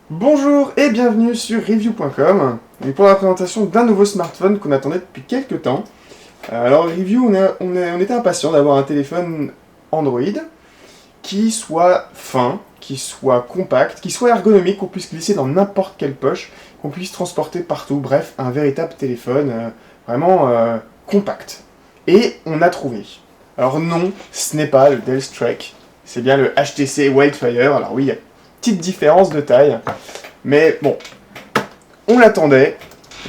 Bonjour et bienvenue sur review.com pour la présentation d'un nouveau smartphone qu'on attendait depuis quelques temps. Alors Review, on était impatient d'avoir un téléphone Android qui soit fin, qui soit compact, qui soit ergonomique, qu'on puisse glisser dans n'importe quelle poche, qu'on puisse transporter partout, bref, un véritable téléphone vraiment compact. Et on a trouvé. Alors non, ce n'est pas le Dell Strike, c'est bien le HTC Wildfire. Alors oui, il y a une petite différence de taille, mais bon, on l'attendait.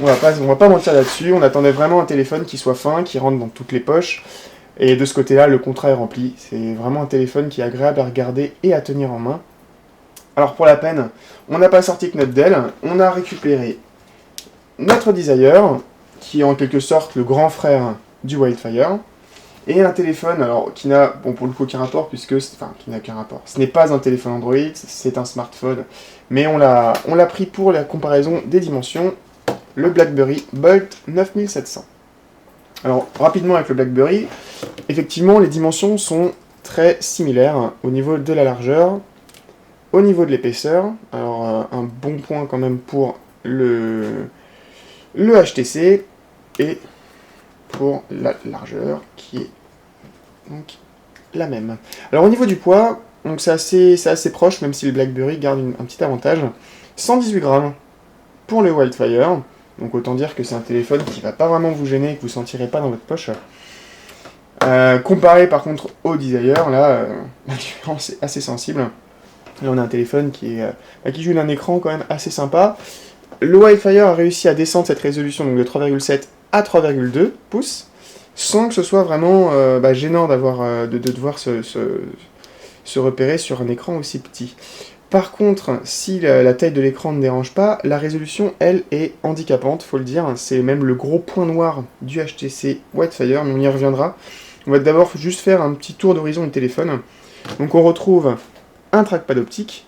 On va pas mentir là-dessus. On attendait vraiment un téléphone qui soit fin, qui rentre dans toutes les poches. Et de ce côté-là, le contrat est rempli. C'est vraiment un téléphone qui est agréable à regarder et à tenir en main. Alors pour la peine, on n'a pas sorti que notre Dell. On a récupéré notre Desire, qui est en quelque sorte le grand frère du Wildfire. Et un téléphone, alors qui n'a, bon pour le coup aucun rapport, qui n'a aucun rapport. Ce n'est pas un téléphone Android, c'est un smartphone, mais on l'a pris pour la comparaison des dimensions, le BlackBerry Bolt 9700. Alors rapidement avec le BlackBerry, effectivement les dimensions sont très similaires au niveau de la largeur, au niveau de l'épaisseur. Alors un bon point quand même pour le HTC et pour la largeur qui est donc la même. Alors au niveau du poids, donc c'est assez proche, même si le BlackBerry garde un petit avantage. 118 grammes pour le Wildfire, donc autant dire que c'est un téléphone qui va pas vraiment vous gêner et que vous sentirez pas dans votre poche. Comparé par contre au Desire, là, la différence est assez sensible. Là on a un téléphone qui joue d'un écran quand même assez sympa. Le Wildfire a réussi à descendre cette résolution donc de 3,7 à 3,2 pouces, sans que ce soit vraiment gênant de devoir se repérer sur un écran aussi petit. Par contre, si la taille de l'écran ne dérange pas, la résolution, elle, est handicapante, faut le dire. C'est même le gros point noir du HTC Wildfire, mais on y reviendra. On va d'abord juste faire un petit tour d'horizon du téléphone. Donc on retrouve un trackpad optique.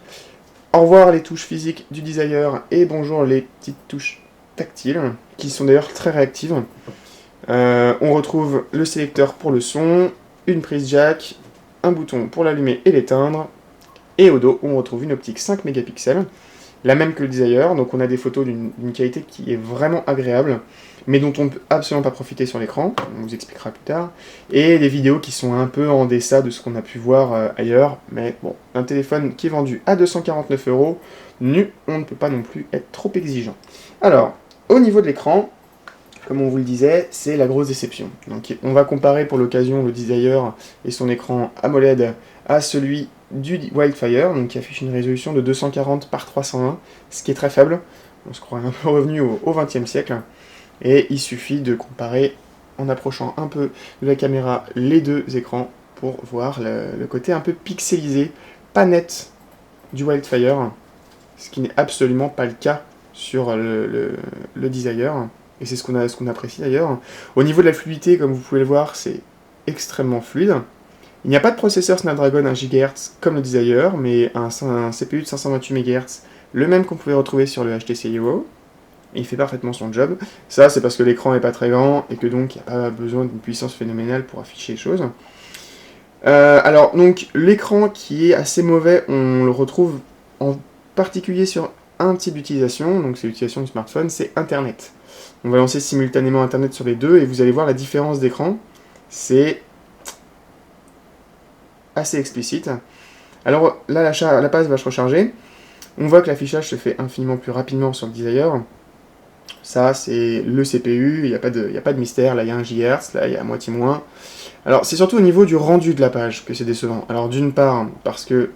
Au revoir les touches physiques du Desire et bonjour les petites touches tactiles, qui sont d'ailleurs très réactives. On retrouve le sélecteur pour le son, une prise jack, un bouton pour l'allumer et l'éteindre, et au dos on retrouve une optique 5 mégapixels, la même que le Desire, donc on a des photos d'une qualité qui est vraiment agréable, mais dont on ne peut absolument pas profiter sur l'écran, on vous expliquera plus tard, et des vidéos qui sont un peu en deçà de ce qu'on a pu voir ailleurs, mais bon, un téléphone qui est vendu à 249 €, on ne peut pas non plus être trop exigeant. Alors, au niveau de l'écran, comme on vous le disait, c'est la grosse déception. Donc on va comparer pour l'occasion le Desire et son écran AMOLED à celui du Wildfire, donc qui affiche une résolution de 240 par 320, ce qui est très faible. On se croit un peu revenu au XXe siècle. Et il suffit de comparer en approchant un peu de la caméra les deux écrans pour voir le côté un peu pixelisé, pas net du Wildfire, ce qui n'est absolument pas le cas sur le Desire. Et c'est ce qu'on apprécie d'ailleurs. Au niveau de la fluidité, comme vous pouvez le voir, c'est extrêmement fluide. Il n'y a pas de processeur Snapdragon 1 GHz comme le Desire, mais un CPU de 528 MHz, le même qu'on pouvait retrouver sur le HTC Evo. Il fait parfaitement son job. Ça, c'est parce que l'écran n'est pas très grand et que donc il n'y a pas besoin d'une puissance phénoménale pour afficher les choses. Alors, donc, l'écran qui est assez mauvais, on le retrouve en particulier sur un type d'utilisation, donc c'est l'utilisation du smartphone, c'est Internet. On va lancer simultanément Internet sur les deux et vous allez voir la différence d'écran. C'est assez explicite. Alors là, la page va se recharger. On voit que l'affichage se fait infiniment plus rapidement sur le Desire. Ça, c'est le CPU, il n'y a pas de mystère. Là, il y a 1 GHz, là, il y a à moitié moins. Alors, c'est surtout au niveau du rendu de la page que c'est décevant. Alors, d'une part, parce que...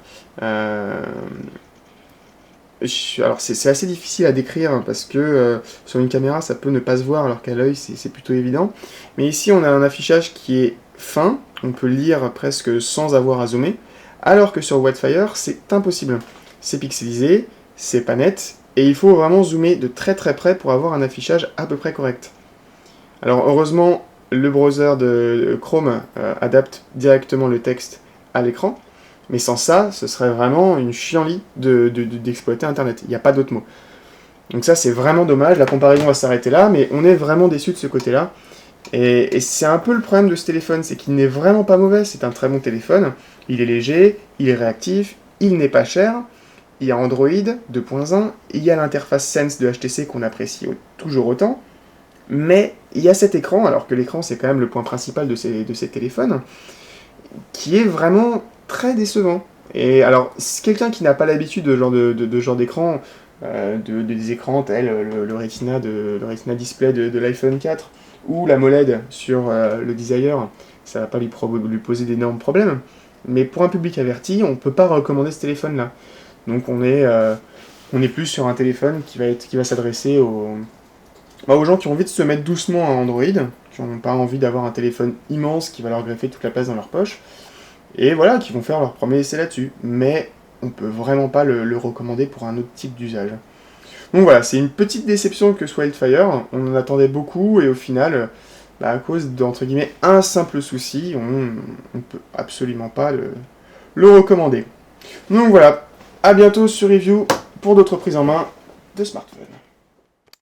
alors c'est assez difficile à décrire parce que sur une caméra ça peut ne pas se voir alors qu'à l'œil c'est plutôt évident. Mais ici on a un affichage qui est fin, on peut lire presque sans avoir à zoomer, alors que sur Wildfire c'est impossible. C'est pixelisé, c'est pas net, et il faut vraiment zoomer de très très près pour avoir un affichage à peu près correct. Alors heureusement le browser de Chrome adapte directement le texte à l'écran, mais sans ça, ce serait vraiment une chienlit d'exploiter Internet. Il n'y a pas d'autre mot. Donc ça, c'est vraiment dommage. La comparaison va s'arrêter là, mais on est vraiment déçu de ce côté-là. Et c'est un peu le problème de ce téléphone, c'est qu'il n'est vraiment pas mauvais. C'est un très bon téléphone. Il est léger, il est réactif, il n'est pas cher. il y a Android 2.1, il y a l'interface Sense de HTC qu'on apprécie toujours autant, mais il y a cet écran, alors que l'écran c'est quand même le point principal de ces téléphones, qui est vraiment très décevant. Et alors, quelqu'un qui n'a pas l'habitude de genre d'écran, des écrans tels le Retina Display de l'iPhone 4 ou l'AMOLED sur le Desire, ça va pas lui poser d'énormes problèmes. Mais pour un public averti, on peut pas recommander ce téléphone-là. Donc on est plus sur un téléphone qui va s'adresser aux gens qui ont envie de se mettre doucement à Android, qui n'ont pas envie d'avoir un téléphone immense qui va leur greffer toute la place dans leur poche, et voilà, qui vont faire leur premier essai là-dessus. Mais on peut vraiment pas le recommander pour un autre type d'usage. Donc voilà, c'est une petite déception que soit Wildfire, on en attendait beaucoup, et au final, à cause d'entre guillemets un simple souci, on ne peut absolument pas le recommander. Donc voilà, à bientôt sur Review pour d'autres prises en main de smartphones.